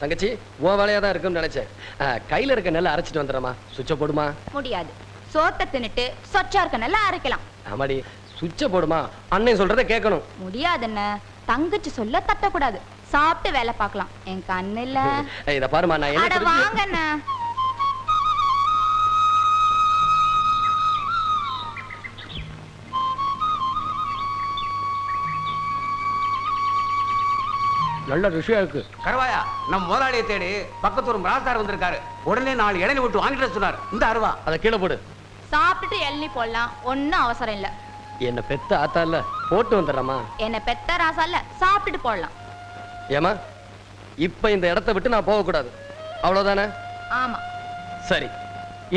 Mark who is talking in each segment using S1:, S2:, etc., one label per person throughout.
S1: தங்கச்சி உன் வேலையா தான் இருக்குன்னு நினைச்சேன். கையில இருக்க நெல்லை அரைச்சிட்டு வந்துடுறமா. சுவிட்ச போடுமா.
S2: முடியாது. சோத்த தின்னுட்டு சொச்சா இருக்க நெல்லை அரைக்கலாம்.
S1: ஆமாடி, சுவிட்ச போடுமா. அண்ணன் சொல்றத கேட்கணும்.
S2: முடியாதுன்னு தங்கச்சி சொல்ல தட்டக்கூடாது. சாப்பிட்டு வேலை பார்க்கலாம். என் கண்ணு இல்ல.
S1: இத பாருமா, நான் என்ன
S2: வாங்கண்ணா.
S1: நல்ல ருசியா இருக்கு.
S3: கருவாயா, நம்ம முதலாளியை தேடி பக்கத்தூர் ராசார் வந்திருக்காரு. உடனே 4 இளநீ விட்டு வாங்கிட்டு சொன்னார். இந்த அருவா
S1: அதை கீழே போடு.
S2: சாப்பிட்டுட்டு இளநீ போடலாம். ஒன்னும் அவசரம் இல்ல.
S1: என்ன பெத்த ஆத்தா இல்ல, போட்டு வந்துடுறமா.
S2: என்ன பெத்த ராசா இல்ல, சாப்பிட்டுட்டு போடலாம்.
S1: ஏமா, இப்ப இந்த இடத்தை விட்டு நான் போக கூடாது, அவ்வளவுதானே?
S2: ஆமா.
S1: சரி,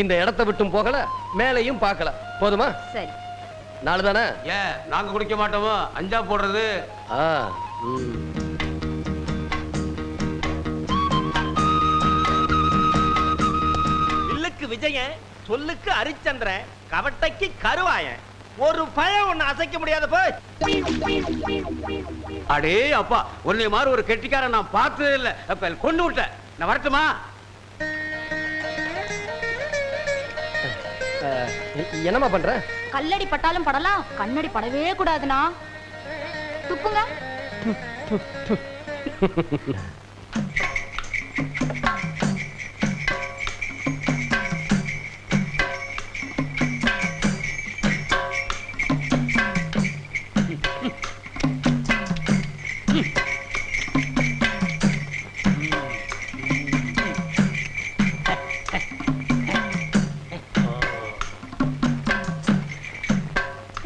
S1: இந்த இடத்தை விட்டும் போகல, மேலையும் பார்க்கல, போதுமா?
S2: சரி.
S1: நாலு தானே?
S3: நாங்க குடிக்க மாட்டோமோ, அஞ்சா போடுறது.
S4: விஜயன், சொல்லுக்கு ஹரிச்சந்திரன், கவட்டைக்கு கருவாயன். ஒரு பயம் ஒண்ணு அசைக்க முடியாத போய்.
S3: அடே அப்பா, உன்னை மாதிரி ஒரு கெட்டிக்காரன் நான் பார்த்ததே இல்ல. அப்ப கொண்டு விட்டேன். நான் வரட்டுமா?
S1: என்னமா பண்ற?
S2: கல்லடி பட்டாலும் படலாம், கண்ணடி படவே கூடாதுனா. துப்புங்க.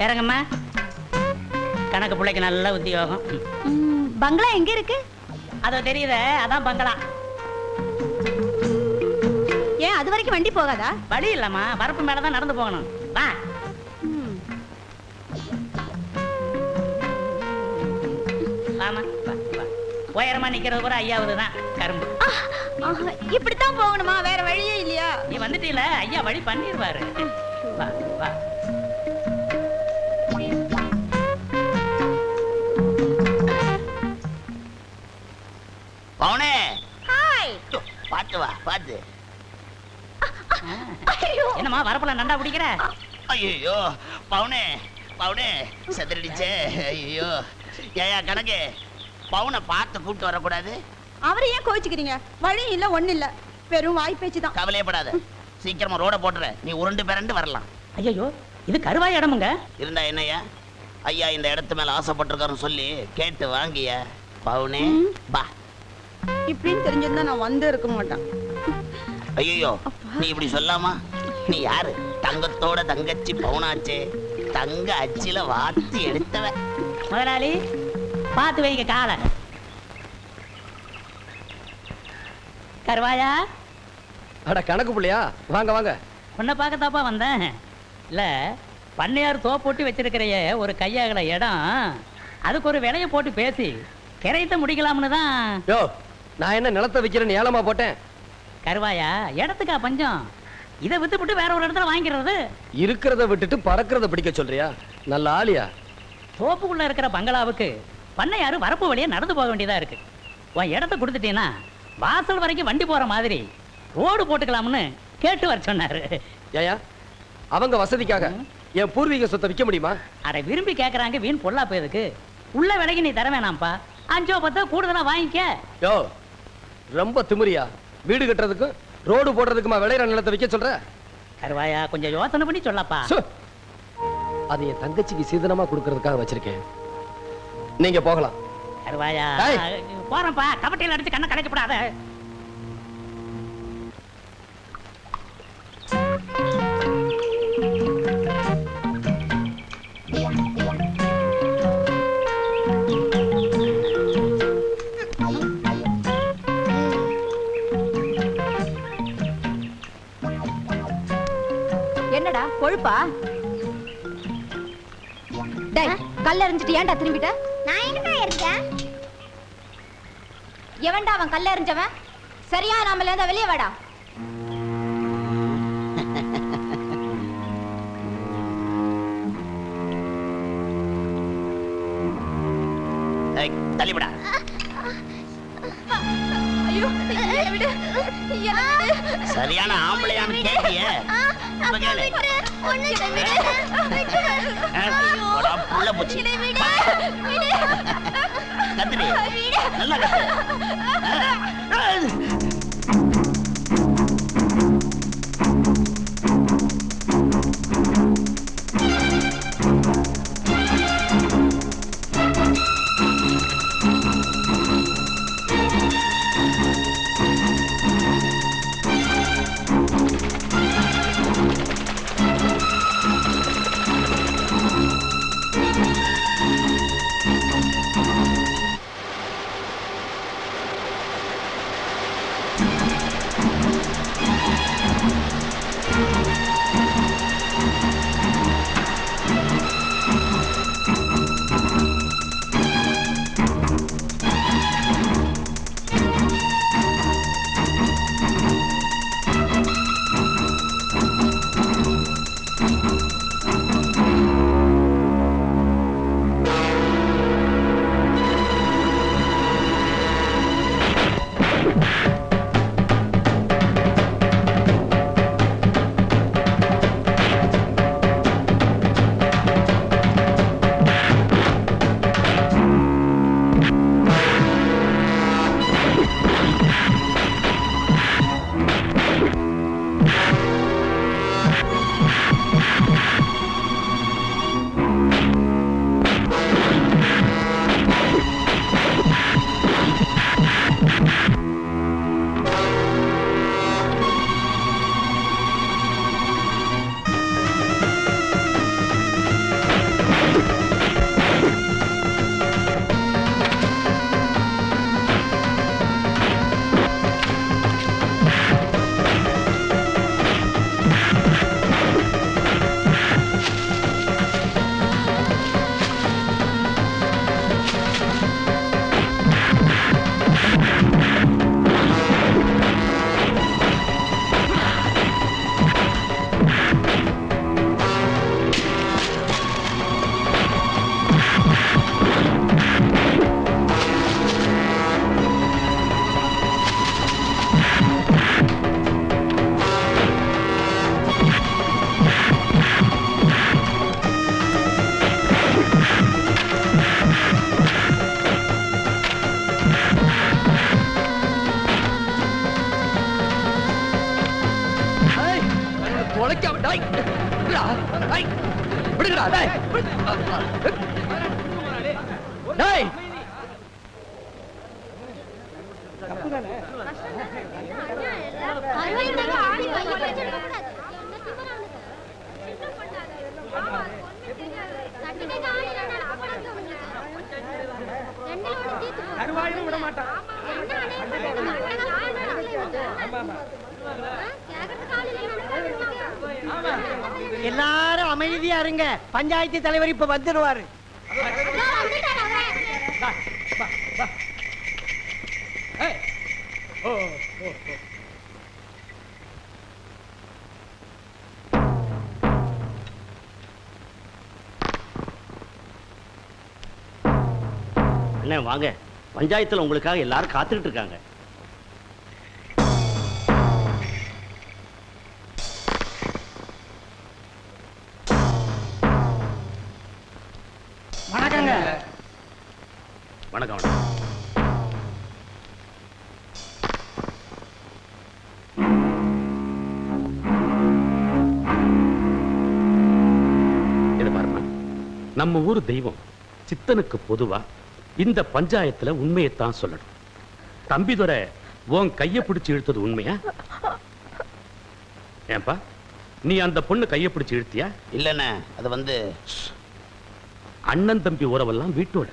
S5: இறங்கம்மா. கணக்கு பிள்ளைக்கு நல்ல உத்தியோகம்.
S2: பங்களா எங்க இருக்கு?
S5: அதோ தெரியுத, அதான் பங்களா.
S2: ஏன் அது வரைக்கும் வண்டி போகாதா?
S5: வழி இல்லம்மா, வரப்பு மேலதான் நடந்து போகணும். வா. வாமா, உயரமா நிக்கிறது கூட ஐயாவது தான் கரும்பு.
S2: இப்படித்தான் போகணுமா? வேற வழியே இல்லையா?
S5: நீ வந்துட்டீல, ஐயா வழி பண்ணிருவாரு. வா வா.
S6: பவுனே, பாத்து வா, பாத்து.
S5: என்னம்மா வரப்பல நண்டா பிடிக்கிற?
S6: ஐயோ பவுனே, பவுனே செதறிடுச்சே. ஐயோ ஏயா கணக்கு, பவுனை பார்த்து கூப்பிட்டு வரக்கூடாது?
S2: அவரை ஏன் கோவிச்சுக்கிறீங்க? வழி இல்ல, ஒண்ணு இல்ல, வெறும் வாய் பேச்சு தான்.
S6: கவலையப்படாத, சீக்கிரமா ரோட போட்டுற. நீ உருண்டு பிறண்டு வரலாம்.
S5: ஐயோ, இது கருவாய் இடமுங்க.
S6: இருந்தா என்னையா, ஐயா இந்த இடத்து மேல ஆசைப்பட்டிருக்காருன்னு சொல்லி கேட்டு வாங்கிய. பவுனே பா.
S2: இப்படின்னு தெரிஞ்சிருந்தா நான் வந்து இருக்க மாட்டேன்.
S6: ஐயோ, நீ இப்படி சொல்லாமா? நீ யாரு? தங்கத்தோட தங்கச்சி பவுனாச்சே. தங்க அச்சில வாத்தி எடுத்தவ.
S5: முதலாளி பார்த்து வைங்க கால. கருவாயா.
S1: அட கணக்கு பிள்ளையா, வாங்க வாங்க.
S5: உன்னை பார்க்கத்தாப்பா வந்தேன். இல்ல, பண்ணையார் தோப்போட்டு வச்சிருக்கிறைய ஒரு கையாகல இடம், அதுக்கு ஒரு விலையை போட்டு பேசி கிரையத்தை முடிக்கலாம்னு தான்.
S1: யோ, நான் என்ன நிலத்தை விக்கிறேன்னு ஏலமா போட்டேன்?
S5: கருவாயா, இடத்துக்கா பஞ்சம்? இதை வித்துப்பட்டு வேற ஒரு இடத்துல வாங்கிக்கிறது.
S1: இருக்கிறத விட்டுட்டு பறக்கிறத பிடிக்க சொல்றியா? நல்ல ஆளியா?
S5: தோப்புக்குள்ள இருக்கிற பங்களாவுக்கு பண்ணையாரு வரப்பு வழியா நடந்து போக வேண்டியதா இருக்கு. உன் இடத்த கொடுத்துட்டீங்கன்னா வாசல் வரைக்கும் வண்டி போற மாதிரி ரோடு போட்டுக்கலாம்னு கேட்டு வர சொன்னாரு.
S1: ஏயா, அவங்க வசதிக்காக என் பூர்வீக சொத்தை விற்க முடியுமா?
S5: அரை விரும்பி கேட்கறாங்க, வீண் பொல்லா போயதுக்கு. உள்ள விலைக்கு நீ தர வேணாம்ப்பா, 5-10 கூடுதலா வாங்கிக்க.
S1: யோ, ரொம்ப திமிரியா? வீடு கட்டுறதுக்கும் ரோடு போடுறதுக்குமா விளையிற நிலத்தை விற்க சொல்ற?
S5: கருவாயா, கொஞ்சம் யோசனை பண்ணி சொல்லப்பா.
S1: அது என் தங்கச்சிக்கு சீதனமா கொடுக்கறதுக்காக வச்சிருக்கேன். நீங்க போகலாம்.
S5: கருவாயா, போறேன்ப்பா. கபட்டையில் அடிச்சு கண்ணை கலைக்கப்படாத.
S2: என்னடா கொழுப்பா? டேய், கல்ல எறிஞ்சிட்டு ஏன்டா திரும்பிட்ட?
S7: நான் எங்கடா இருக்கேன்?
S2: எவன்டா அவன் கல்ல எறிஞ்சவன்? சரியா, நாமல இருந்து வெளியே வாடா.
S6: தள்ளிவிடா.
S2: ஐயோ என்னை விடு. எனக்கு
S6: சரியான ஆம்பளையான்னு கேட்டியே இப்ப கேளு.
S2: என்னை விடு.
S6: போடா, புள்ள பூச்சி.
S2: என்னை விடு. விடு.
S6: கத்துடி,
S2: விடு.
S6: நல்லா கத்து.
S1: தொலைக்காம டேய் விடுடா டேய் விடுடா டேய் டேய்
S4: கருவாயிலும் விட மாட்டான்.
S7: எல்லாரும் அமைதியா இருங்க. பஞ்சாயத்து தலைவர் இப்ப வந்துருவாரு.
S8: அண்ணே வாங்க, பஞ்சாயத்துல உங்களுக்காக எல்லாரும் காத்துக்கிட்டு இருக்காங்க.
S7: வணக்கங்க.
S8: வணக்கம் வணக்கம். இது பாருமா, நம்ம ஊர் தெய்வம் சித்தனுக்கு பொதுவா இந்த பஞ்சாயத்துல உண்மையைத்தான் சொல்லணும். தம்பிதுரை உன் கைய பிடிச்சு இழுத்தது உண்மையா? ஏன்பா, நீ அந்த பொண்ணு கைய பிடிச்சு இழுத்தியா?
S6: இல்லண்ணே, அது வந்து
S8: அண்ணன் தம்பி உறவெல்லாம் வீட்டோட,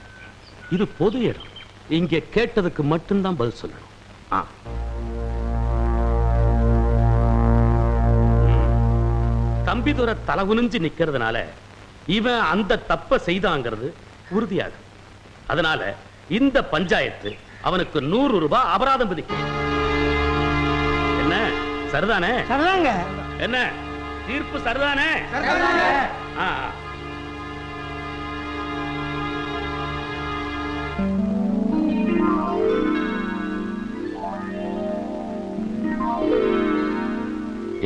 S8: இது பொது இடம். இங்க கேட்டதுக்கு மட்டும்தான் பதில் சொல்லணும். தம்பிதுரை தலை குனிஞ்சு நிக்கிறதுனால இவன் அந்த தப்ப செய்தாங்கிறது உறுதியாகும். அதனால இந்த பஞ்சாயத்து அவனுக்கு 100 ரூபாய் அபராதம் விதிக்கும். என்ன சரிதானே?
S7: சரிதாங்க.
S8: என்ன தீர்ப்பு சரிதானே?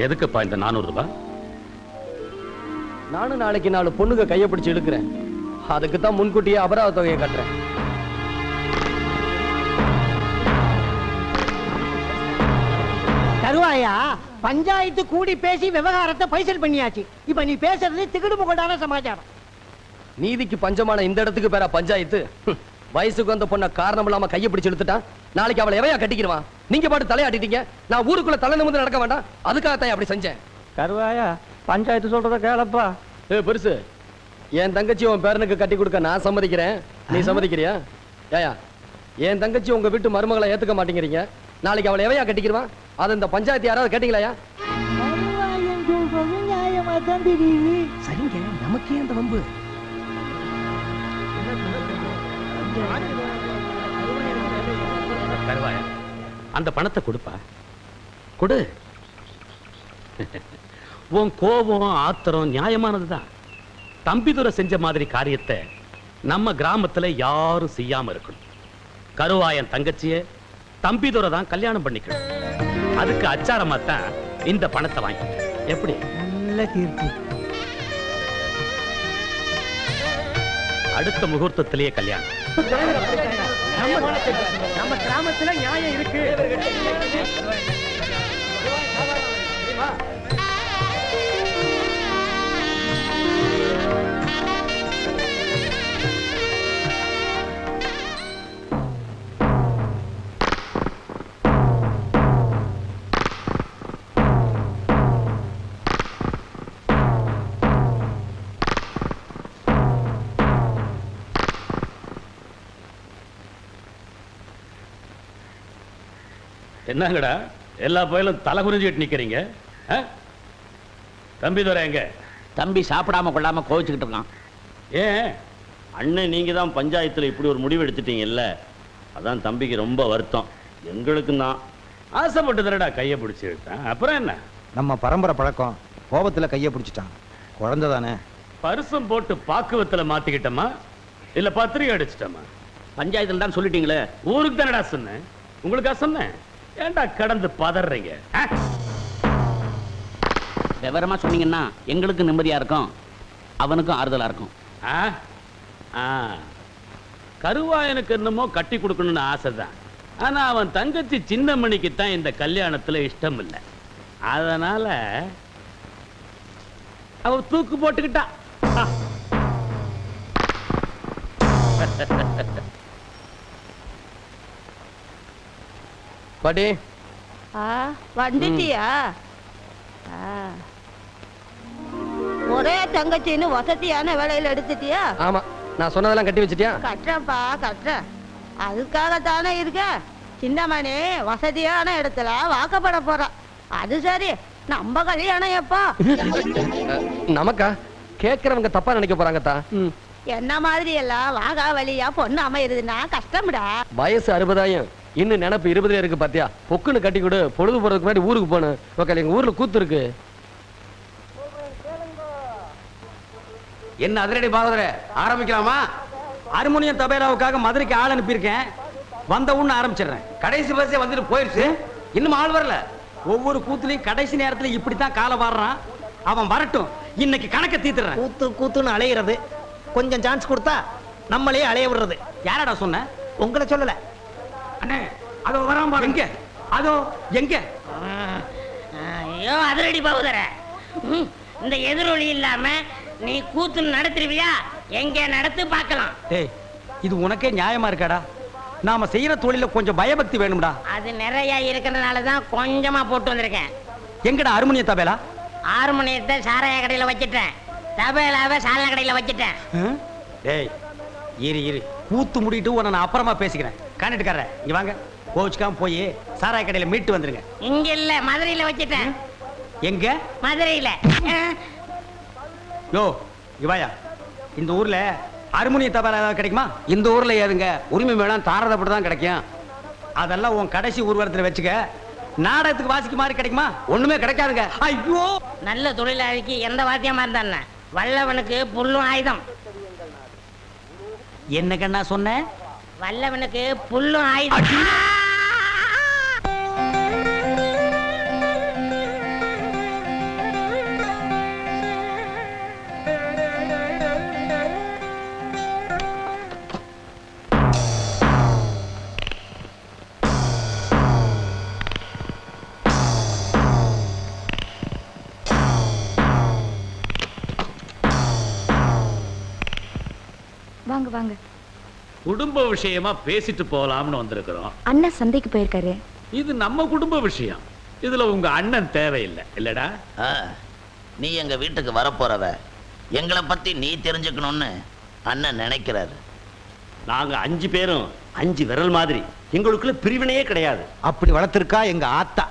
S8: எதுக்குப்பா இந்த 400 ரூபாய்?
S1: நானும் நாளைக்கு 4 பொண்ணுங்க கையை பிடிச்சு இழுக்கிறேன். அதுக்கு தான் முன்கூட்டியே அபராத தொகையை கட்டுறேன்.
S7: கருவாயா, பஞ்சாயத்து கூடி பேசி விவகாரத்தை பைசல் பண்ணியாச்சு. இப்ப நீ பேசுறது திகுடு முகடான சமாச்சாரம்.
S1: நீதிக்கு பஞ்சமான இந்த இடத்துக்கு பேரா பஞ்சாயத்து? வயசுக்கு வந்த பொண்ண காரணம் இல்லாம கையை பிடிச்சு இழுத்துட்டான். நாளைக்கு அவளை எவையா கட்டிக்கிறவான்? நீங்க பாட்டு தலையாட்டிட்டீங்க. நான் ஊருக்குள்ள தலை நிமிர்ந்து நடக்க வேண்டாம், அதுக்காகத்தான் அப்படி செஞ்சேன்.
S4: கருவாயா, பஞ்சாயத்து சொல்றத கேளப்பா.
S1: பெருசு, என் தங்கச்சி உன் பேரனுக்கு கட்டி கொடுக்க நான் சம்மதிக்கிறேன். நீ சம்மதிக்கிறியா? ஏயா, என் தங்கச்சி உங்க வீட்டு மருமகளை ஏத்துக்க மாட்டேங்கிறீங்க. நாளைக்கு அவளை எவையா கட்டிக்கிறவான்? அது இந்த பஞ்சாயத்து யாராவது கேட்டீங்களா? சரிங்க, நமக்கே அந்த வம்பு.
S8: கருவாயா, அந்த பணத்தை கொடுப்பா, கொடு. உன் கோபம் ஆத்திரம் நியாயமானதுதான். தம்பிதுரை செஞ்ச மாதிரி காரியத்தை நம்ம கிராமத்துல யாரும் செய்யாம இருக்கணும். கருவாயன் தங்கச்சிய தம்பிதுரை தான் கல்யாணம் பண்ணிக்கணும். அதுக்கு அச்சாரமா தான் இந்த பணத்தை வாங்கி. எப்படி?
S7: நல்ல தீர்ப்பு.
S8: அடுத்த முகூர்த்தத்திலேயே கல்யாணம்.
S7: நம்ம கிராமத்துல நியாயம் இருக்கு.
S8: என்னங்கடா எல்லா பயிலும் தலை குறிஞ்சிட்டு நிக்கிறீங்க? தம்பிதுரை எங்க?
S6: தம்பி சாப்பிடாம கொள்ளாம கோவிச்சுக்கிட்டு இருக்கான்.
S8: ஏன்?
S9: அண்ணன் நீங்க தான் பஞ்சாயத்துல இப்படி ஒரு முடிவு எடுத்துட்டீங்கல்ல, அதான் தம்பிக்கு ரொம்ப வருத்தம். எங்களுக்கும் தான்.
S8: ஆசைப்பட்டு தரடா கையை பிடிச்சி எடுத்தேன். அப்புறம் என்ன?
S10: நம்ம பரம்பரை பழக்கம். கோபத்துல கையை பிடிச்சிட்டான். குழந்தை தானே.
S8: பரிசம் போட்டு பாக்குவத்துல மாத்திக்கிட்டமா இல்ல பத்திரிகை அடிச்சிட்டமா?
S6: பஞ்சாயத்துல தான் சொல்லிட்டீங்களே.
S8: ஊருக்கு தானடா சொன்னேன், உங்களுக்கா சொன்னேன்? ஏண்டா கடந்து பதறீங்க?
S6: விவரமா சொன்னீங்கன்னா எங்களுக்கு நிம்மதியா இருக்கும், அவனுக்கும் ஆறுதலா இருக்கும்.
S8: கருவாயனுக்கு என்னமோ கட்டி கொடுக்கணும்னு ஆசைதான். ஆனா அவன் தங்கச்சி சின்னமணிக்கு தான் இந்த கல்யாணத்துல இஷ்டம் இல்லை. அதனால அவ தூக்கு போட்டுக்கிட்டா.
S1: பாட்டி,
S11: வந்துட்டியா? ஒரே தங்கச்சின்னு வசதியான வேலையில எடுத்துட்டியா?
S1: ஆமா, நான் சொன்னதெல்லாம் கட்டி வச்சிட்டியா?
S11: கட்டுறப்பா, கட்டுற. அதுக்காகத்தானே இருக்க. சின்னமணி வசதியான இடத்துல வாக்கப்பட போற. அது சரி, நம்ம கல்யாணம் எப்போ?
S1: நமக்கா? கேக்குறவங்க தப்பா நினைக்க போறாங்கத்தா.
S11: என்ன மாதிரி எல்லாம் வாகா வழியா பொண்ணு அமையுதுன்னா கஷ்டம்டா.
S1: வயசு 60, இன்னும் நினைப்பு 20 இருக்கு. பாத்தியா, பொக்குன்னு கட்டி கொடு. பொழுது போறதுக்கு முன்னாடி ஊருக்கு போகணும். ஓகே, எங்க ஊர்ல கூத்து இருக்கு.
S3: என்ன அதிரடி பாகவதர, ஆரம்பிக்கலாமா?
S4: ஹார்மோனியம் தபேலாவுக்காக மதுரைக்கு ஆள் அனுப்பியிருக்கேன். வந்த உடனே ஆரம்பிச்சிடுறேன்.
S3: கடைசி பஸ்ஸே வந்துட்டு போயிருச்சு, இன்னும் ஆள் வரல.
S4: ஒவ்வொரு கூத்துலையும் கடைசி நேரத்துல இப்படித்தான் காலை வாடுறான். அவன் வரட்டும், இன்னைக்கு கணக்க தீத்துறேன்.
S7: கூத்து கூத்துன்னு அலையிறது, கொஞ்சம் சான்ஸ் கொடுத்தா நம்மளே அலைய விடுறது.
S4: யாரடா சொன்ன?
S7: உங்களை சொல்லல.
S3: அண்ணே, அதோ வராம பாரு. எங்க? அதோ எங்க?
S5: ஐயோ அதிரடி பகுதர, இந்த எதிரொலி இல்லாம நீ கூத்து நடத்துருவியா? எங்க நடத்து பார்க்கலாம்.
S4: டேய், இது உனக்கே நியாயமா இருக்காடா? நாம செய்யற தொழில கொஞ்சம் பயபக்தி வேணும்டா.
S5: அது நிறைய இருக்கிறதுனால தான் கொஞ்சமா போட்டு வந்திருக்கேன்.
S4: எங்கடா ஹார்மோனிய தபேலா?
S5: ஹார்மோனியத்தை சாராய கடையில வச்சிட்டேன், தபேலாவை சாராய கடையில வச்சிட்டேன்.
S4: டேய், இரு கூத்து முடிட்டு உன்னை நான் அப்புறமா பேசிக்கிறேன். காண்டிட்டுக்கார, இங்க வாங்க. கோச்சுக்காம போய் சாராய கடையில மீட்டு வந்துருங்க.
S5: இங்க இல்ல, மதுரையில வச்சிட்டேன்.
S4: எங்க?
S5: மதுரையில.
S4: யோ இவாயா, இந்த ஊர்ல ஹார்மோனிய தபேலா ஏதாவது கிடைக்குமா?
S3: இந்த ஊர்ல ஏதுங்க உரிமை வேணாம், தாரதப்பட்டு தான் கிடைக்கும்.
S4: அதெல்லாம் உன் கடைசி ஊர்வலத்துல வச்சுக்க. நாடகத்துக்கு வாசிக்க மாதிரி கிடைக்குமா?
S3: ஒண்ணுமே கிடைக்காதுங்க.
S4: ஐயோ,
S5: நல்ல தொழிலாளிக்கு எந்த வாத்தியமா இருந்தா வல்லவனுக்கு புல்லும் ஆயுதம்.
S4: என்ன கண்ணா சொன்ன?
S5: வல்லவனுக்கு புல்லும் ஆயுதம்.
S2: வாங்க வாங்க.
S8: குடும்ப விஷயமா பேசிட்டு போலாம்னு வந்திருக்கிறோம்.
S2: அண்ணன் சந்தைக்கு போயிருக்காரு.
S8: இது நம்ம குடும்ப விஷயம். இதுல உங்க அண்ணன் தேவையில்லை இல்லடா?
S6: நீ எங்க வீட்டுக்கு வரப்போறவ, எங்களை பத்தி நீ தெரிஞ்சுக்கணும்னு அண்ணன் நினைக்கிறாரு.
S9: நாங்க 5 பேரும் 5 விரல் மாதிரி, எங்களுக்குள்ள பிரிவினையே கிடையாது.
S10: அப்படி வளர்த்திருக்கா எங்க ஆத்தா.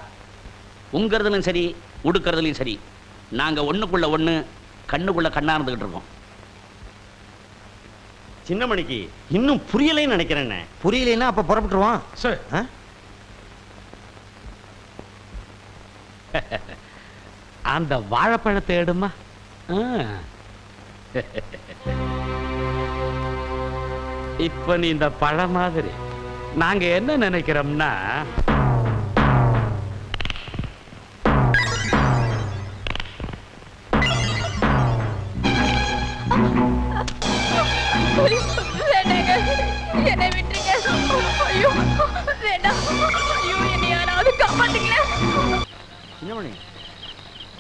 S3: உங்கிறதுலும் சரி உடுக்கிறதுலையும் சரி நாங்க ஒண்ணுக்குள்ள ஒண்ணு கண்ணுக்குள்ள கண்ணா இருந்துகிட்டு இருக்கோம்.
S9: சின்னமணிக்கு இன்னும் புரியலைன்னு நினைக்கிறேன்.
S10: புரியலைன்னா அப்ப புறப்பட்டுருவான்.
S8: சரி. அந்த வாழைப்பழத்தை எடுமா. இப்ப நீ இந்த பழம் மாதிரி நாங்க என்ன நினைக்கிறோம்னா,
S2: என்னை விட்டுருங்க. ஐயோ வேண்டாம். ஐயோ என்னை யாராவது காப்பாத்துங்களேன்.
S4: சின்னமணி,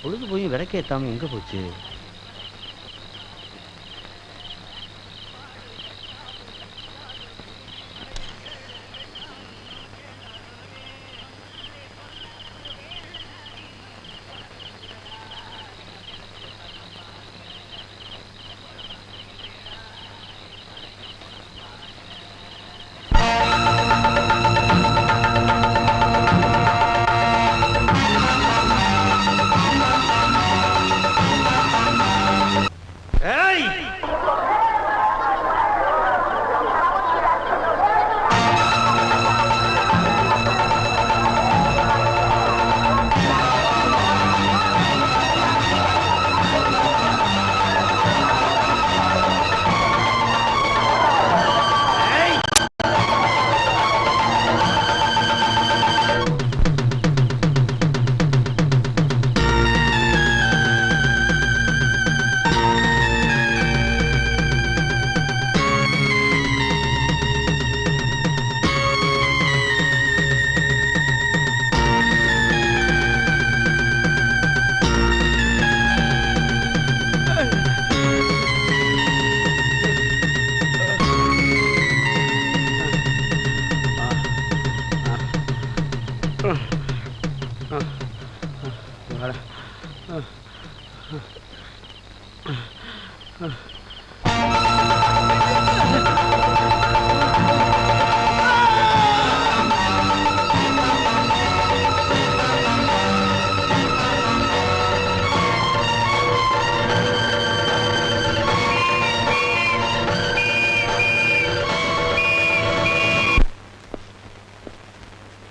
S4: பொழுது போய் விளக்கேத்தாம எங்க போச்சு?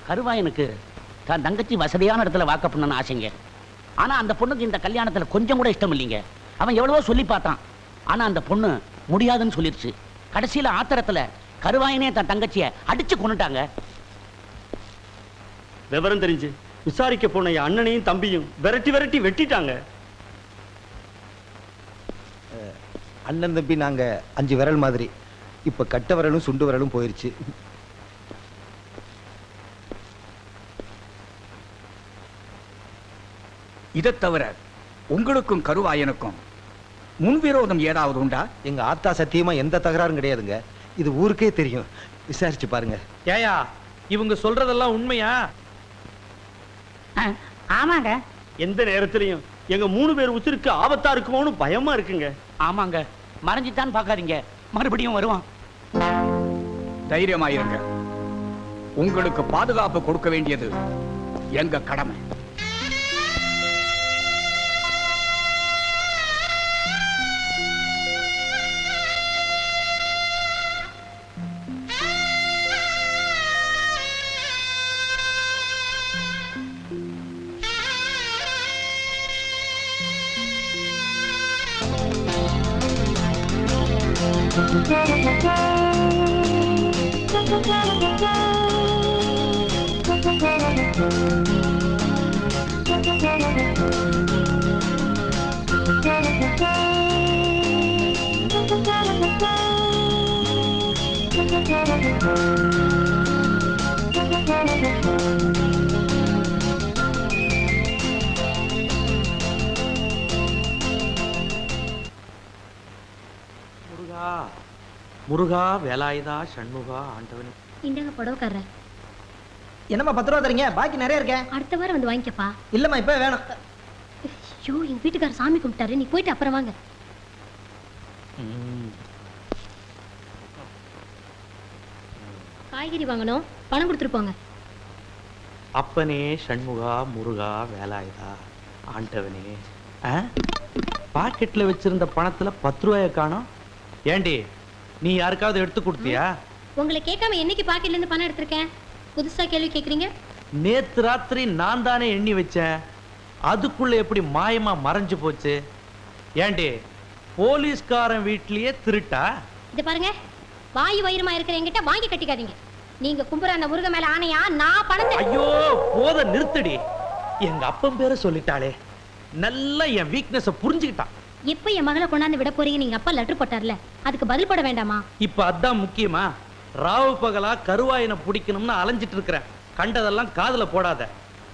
S3: கருவாயனுக்கு தான் தங்கச்சி வசதியான இடத்துல வாக்க பண்ணணும்னு ஆசைங்க. ஆனா அந்த பொண்ணுக்கு இந்த கல்யாணத்துல கொஞ்சம் கூட இஷ்டம் இல்லைங்க. அவன் எவ்வளவோ சொல்லி பார்த்தான். ஆனா அந்த பொண்ணு முடியாதுன்னு சொல்லிருச்சு. கடைசியில ஆத்திரத்துல கருவாயனே தன் தங்கச்சிய அடிச்சு கொன்னுட்டாங்க.
S9: விவரம் தெரிஞ்சு விசாரிக்க போன என் அண்ணனையும் தம்பியும் விரட்டி விரட்டி வெட்டிட்டாங்க.
S10: அண்ணன் தம்பி நாங்க 5 விரல் மாதிரி. இப்ப கட்ட விரலும் சுண்டு விரலும் போயிருச்சு.
S12: இதை தவிர உங்களுக்கும் கருவாயனுக்கும் முன்விரோதம் ஏதாவது உண்டா?
S10: எங்க ஆத்தா சத்தியமா எந்த தகராறும் கிடையாதுங்க. இது ஊருக்கே தெரியும். விசாரிச்சு பாருங்க.
S1: ஏயா இவங்க சொல்றதெல்லாம் உண்மையா?
S5: ஆமாங்க.
S9: எந்த நேரத்திலையும் எங்க 3 பேர் உசிருக்கு ஆபத்தா இருக்குமோன்னு பயமா இருக்குங்க.
S3: ஆமாங்க, மறைஞ்சிட்டான்னு பார்க்காதீங்க, மறுபடியும் வருவான்.
S12: தைரியமாயிருங்க. உங்களுக்கு பாதுகாப்பு கொடுக்க வேண்டியது எங்க கடமை.
S4: முருகா வேலாயுதா சண்முகா ஆண்டவனே.
S2: இந்தாங்க புடவைக்காரர.
S7: என்னம்மா 10 ரூபா தரீங்க? பாக்கி நிறைய இருக்கேன்.
S2: அடுத்த வாரம் வந்து வாங்கிக்கப்பா.
S7: இல்லம்மா இப்ப வேணும்.
S2: ஐயோ எங்க வீட்டுக்காரர் சாமி கும்பிட்டாரு, நீ போயிட்டு அப்புறம் வாங்க. காய்கறி வாங்கணும், பணம் கொடுத்துட்டு போங்க.
S4: அப்பனே சண்முகா முருகா வேலாயுதா ஆண்டவனே. பாக்கெட்ல வச்சிருந்த பணத்துல 10 ரூபாய காணோம். ஏண்டி நீ யாருக்காவது எடுத்து கொடுத்தியா?
S2: உங்களை கேட்காம என்னைக்கு பாக்கெட்ல இருந்து பணம் எடுத்திருக்கேன்? புதுசா கேள்வி கேக்குறீங்க.
S4: நேத்து ராத்திரி நான் தானே எண்ணி வச்சேன், அதுக்குள்ள எப்படி மாயமா மறைஞ்சு போச்சு? ஏண்டி போலீஸ்காரன் வீட்லயே திருட்டா?
S2: இது பாருங்க, வாயு வயிறுமா இருக்கிற என்கிட்ட வாங்கி கட்டிக்காதீங்க. நீங்க கும்புற அந்த முருக மேல ஆணையா நான் பணத்தை.
S4: ஐயோ போத நிறுத்தடி. எங்க அப்பன் பேரை சொல்லிட்டாளே, நல்லா என் வீக்னஸ புரிஞ்சுக்கிட்டான்.
S2: எப்ப என் மகளை கொண்டாந்து விட போறீங்க? நீங்க அப்பா லெட்டர் போட்டார்ல, அதுக்கு பதில் போட வேண்டாமா?
S4: இப்ப அதான் முக்கியமா? ராவு பகலா கருவாயனை பிடிக்கணும்னு அலைஞ்சிட்டு இருக்கிறேன். கண்டதெல்லாம் காதுல போடாத.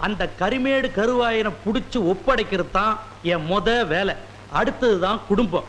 S4: அந்த கரிமேடு கருவாயனை புடிச்சு ஒப்படைக்கிறது தான் என் வேலை. அடுத்ததுதான் குடும்பம்.